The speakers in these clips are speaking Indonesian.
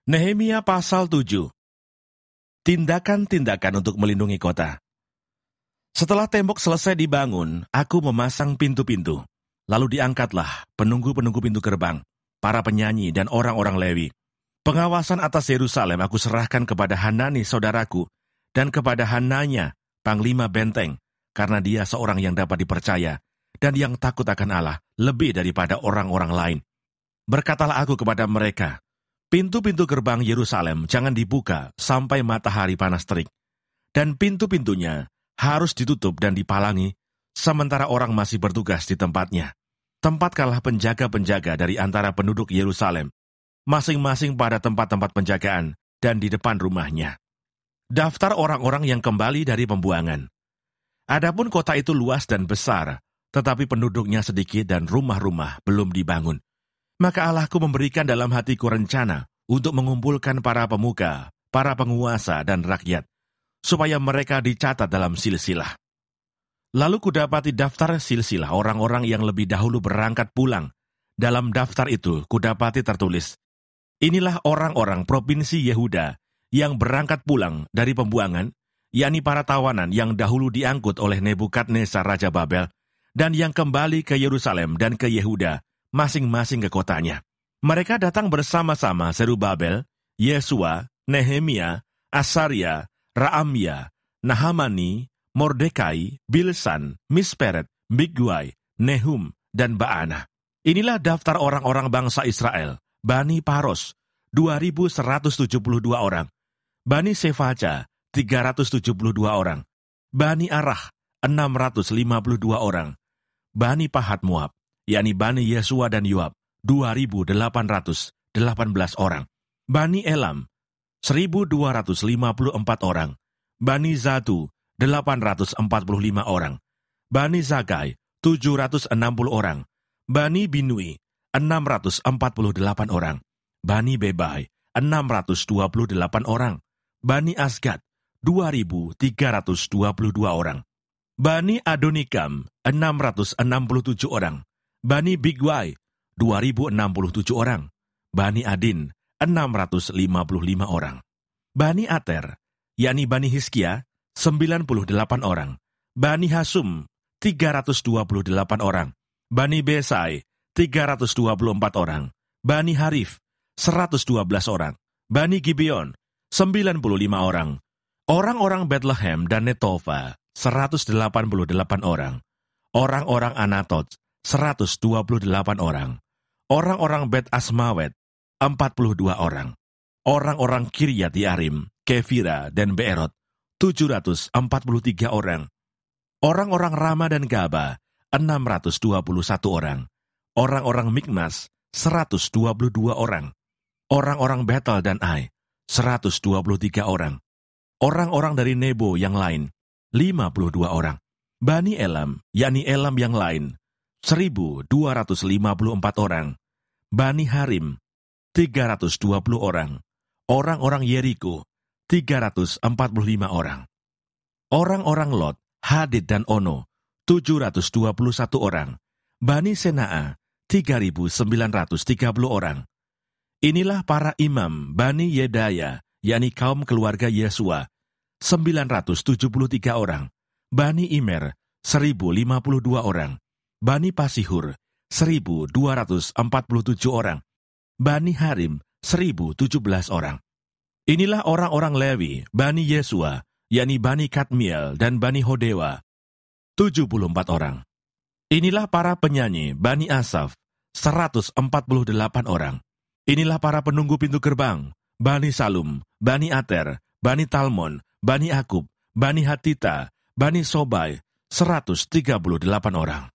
Nehemia pasal 7. Tindakan-tindakan untuk melindungi kota. Setelah tembok selesai dibangun, aku memasang pintu-pintu. Lalu diangkatlah penunggu-penunggu pintu gerbang, para penyanyi dan orang-orang Lewi. Pengawasan atas Yerusalem aku serahkan kepada Hanani saudaraku dan kepada Hananya, panglima benteng, karena dia seorang yang dapat dipercaya dan yang takut akan Allah lebih daripada orang-orang lain. Berkatalah aku kepada mereka, pintu-pintu gerbang Yerusalem jangan dibuka sampai matahari panas terik, dan pintu-pintunya harus ditutup dan dipalangi, sementara orang masih bertugas di tempatnya. Tempatkanlah penjaga-penjaga dari antara penduduk Yerusalem, masing-masing pada tempat-tempat penjagaan dan di depan rumahnya. Daftar orang-orang yang kembali dari pembuangan. Adapun kota itu luas dan besar, tetapi penduduknya sedikit dan rumah-rumah belum dibangun. Maka Allahku memberikan dalam hatiku rencana untuk mengumpulkan para pemuka, para penguasa dan rakyat, supaya mereka dicatat dalam silsilah. Lalu kudapati daftar silsilah orang-orang yang lebih dahulu berangkat pulang. Dalam daftar itu kudapati tertulis, inilah orang-orang provinsi Yehuda yang berangkat pulang dari pembuangan, yakni para tawanan yang dahulu diangkut oleh Nebukadnezar Raja Babel, dan yang kembali ke Yerusalem dan ke Yehuda, masing-masing ke kotanya. Mereka datang bersama-sama Zerubabel, Yesua, Nehemia, Asaria, Raamia, Nahamani, Mordekai, Bilsan, Misperet, Bigwai, Nehum, dan Baana. Inilah daftar orang-orang bangsa Israel. Bani Paros, 2.172 orang. Bani Sefaca, 372 orang. Bani Arah, 652 orang. Bani Pahat Moab, yakni Bani Yesua dan Yoab, 2.818 orang. Bani Elam, 1.254 orang. Bani Zatu, 845 orang. Bani Zakai, 760 orang. Bani Binui, 648 orang. Bani Bebai, 628 orang. Bani Asgad, 2.322 orang. Bani Adonikam, 667 orang. Bani Bigwai, 2.067 orang. Bani Adin, 655 orang. Bani Ater, yakni Bani Hiskia, 98 orang. Bani Hasum, 328 orang. Bani Besai, 324 orang. Bani Harif, 112 orang. Bani Gibeon, 95 orang. Orang-orang Bethlehem dan Netofa, 188 orang. Orang-orang Anatot, 128 orang. Orang-orang Bet Asmawet, 42 orang. Orang-orang Kiryat Yarim, Kefira, dan Beerot, 743 orang. Orang-orang Rama dan Gaba, 621 orang. Orang-orang Mikmas, 122 orang. Orang-orang Betel dan Ai, 123 orang. Orang-orang dari Nebo yang lain, 52 orang. Bani Elam, yakni Elam yang lain, 1.254 orang. Bani Harim, 320 orang. Orang-orang Yeriko, 345 orang. Orang-orang Lot, Hadid dan Ono, 721 orang. Bani Senaa, 3.930 orang. Inilah para imam Bani Yedaya, yakni kaum keluarga Yesua, 973 orang. Bani Imer, 1.052 orang. Bani Pasihur, 1.247 orang. Bani Harim, 1.017 orang. Inilah orang-orang Lewi, Bani Yesua, yakni Bani Kadmiel dan Bani Hodewa, 74 orang. Inilah para penyanyi, Bani Asaf, 148 orang. Inilah para penunggu pintu gerbang, Bani Salum, Bani Ater, Bani Talmon, Bani Akub, Bani Hatita, Bani Sobai, 138 orang.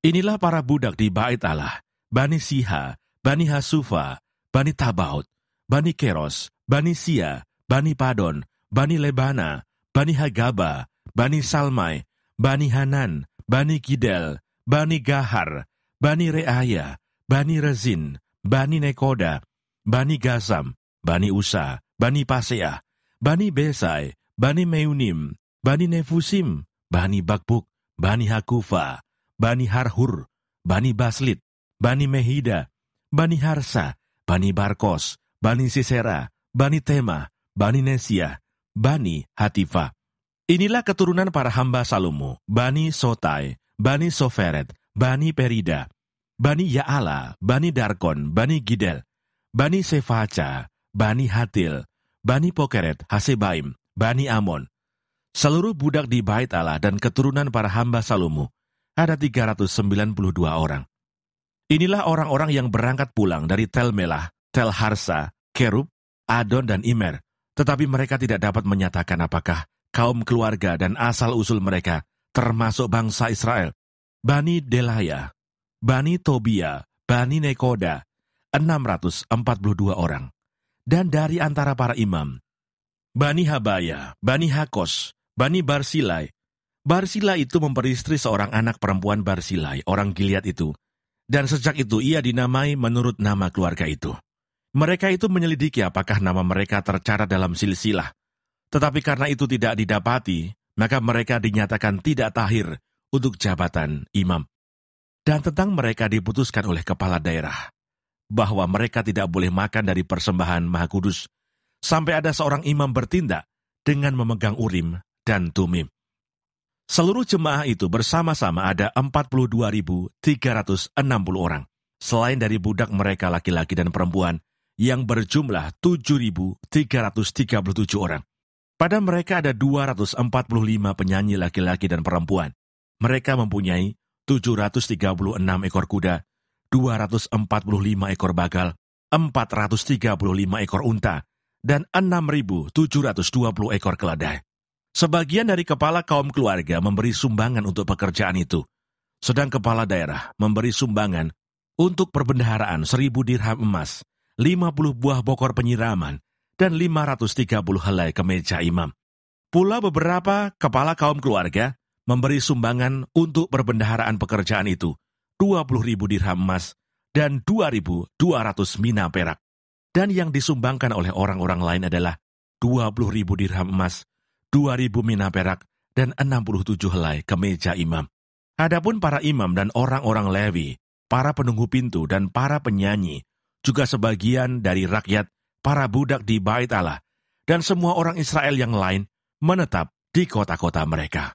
Inilah para budak di Bait Allah, Bani Siha, Bani Hasufa, Bani Tabaut, Bani Keros, Bani Sia, Bani Padon, Bani Lebana, Bani Hagaba, Bani Salmai, Bani Hanan, Bani Gidel, Bani Gahar, Bani Reaya, Bani Rezin, Bani Nekoda, Bani Gazam, Bani Usa, Bani Pasea, Bani Besai, Bani Meunim, Bani Nefusim, Bani Bakbuk, Bani Hakufa, Bani Harhur, Bani Baslit, Bani Mehida, Bani Harsa, Bani Barkos, Bani Sisera, Bani Tema, Bani Nesia, Bani Hatifa. Inilah keturunan para hamba Salomo, Bani Sotai, Bani Soferet, Bani Perida, Bani Yaala, Bani Darkon, Bani Gidel, Bani Sefaca, Bani Hatil, Bani Pokeret, Hasebaim, Bani Amon. Seluruh budak di Bait Allah dan keturunan para hamba Salomo ada 392 orang. Inilah orang-orang yang berangkat pulang dari Tel Melah, Tel Harsa, Kerub, Adon, dan Imer, tetapi mereka tidak dapat menyatakan apakah kaum keluarga dan asal-usul mereka termasuk bangsa Israel. Bani Delaya, Bani Tobia, Bani Nekoda, 642 orang. Dan dari antara para imam, Bani Habaya, Bani Hakos, Bani Barsilai. Barsilai itu memperistri seorang anak perempuan Barsilai, orang Gilead itu. Dan sejak itu ia dinamai menurut nama keluarga itu. Mereka itu menyelidiki apakah nama mereka tercatat dalam silsilah. Tetapi karena itu tidak didapati, maka mereka dinyatakan tidak tahir untuk jabatan imam. Dan tentang mereka diputuskan oleh kepala daerah, bahwa mereka tidak boleh makan dari persembahan Maha Kudus, sampai ada seorang imam bertindak dengan memegang Urim dan Tumim. Seluruh jemaah itu bersama-sama ada 42.360 orang, selain dari budak mereka laki-laki dan perempuan, yang berjumlah 7.337 orang. Pada mereka ada 245 penyanyi laki-laki dan perempuan. Mereka mempunyai 736 ekor kuda, 245 ekor bagal, 435 ekor unta, dan 6.720 ekor keledai. Sebagian dari kepala kaum keluarga memberi sumbangan untuk pekerjaan itu, sedang kepala daerah memberi sumbangan untuk perbendaharaan 1.000 dirham emas, 50 buah bokor penyiraman, dan 530 helai kemeja imam. Pula beberapa kepala kaum keluarga memberi sumbangan untuk perbendaharaan pekerjaan itu, 20.000 dirham emas, dan 2.200 mina perak. Dan yang disumbangkan oleh orang-orang lain adalah 20.000 dirham emas, 2.000 mina perak, dan 67 helai kemeja imam. Adapun para imam dan orang-orang Lewi, para penunggu pintu dan para penyanyi, juga sebagian dari rakyat, para budak di Bait Allah, dan semua orang Israel yang lain menetap di kota-kota mereka.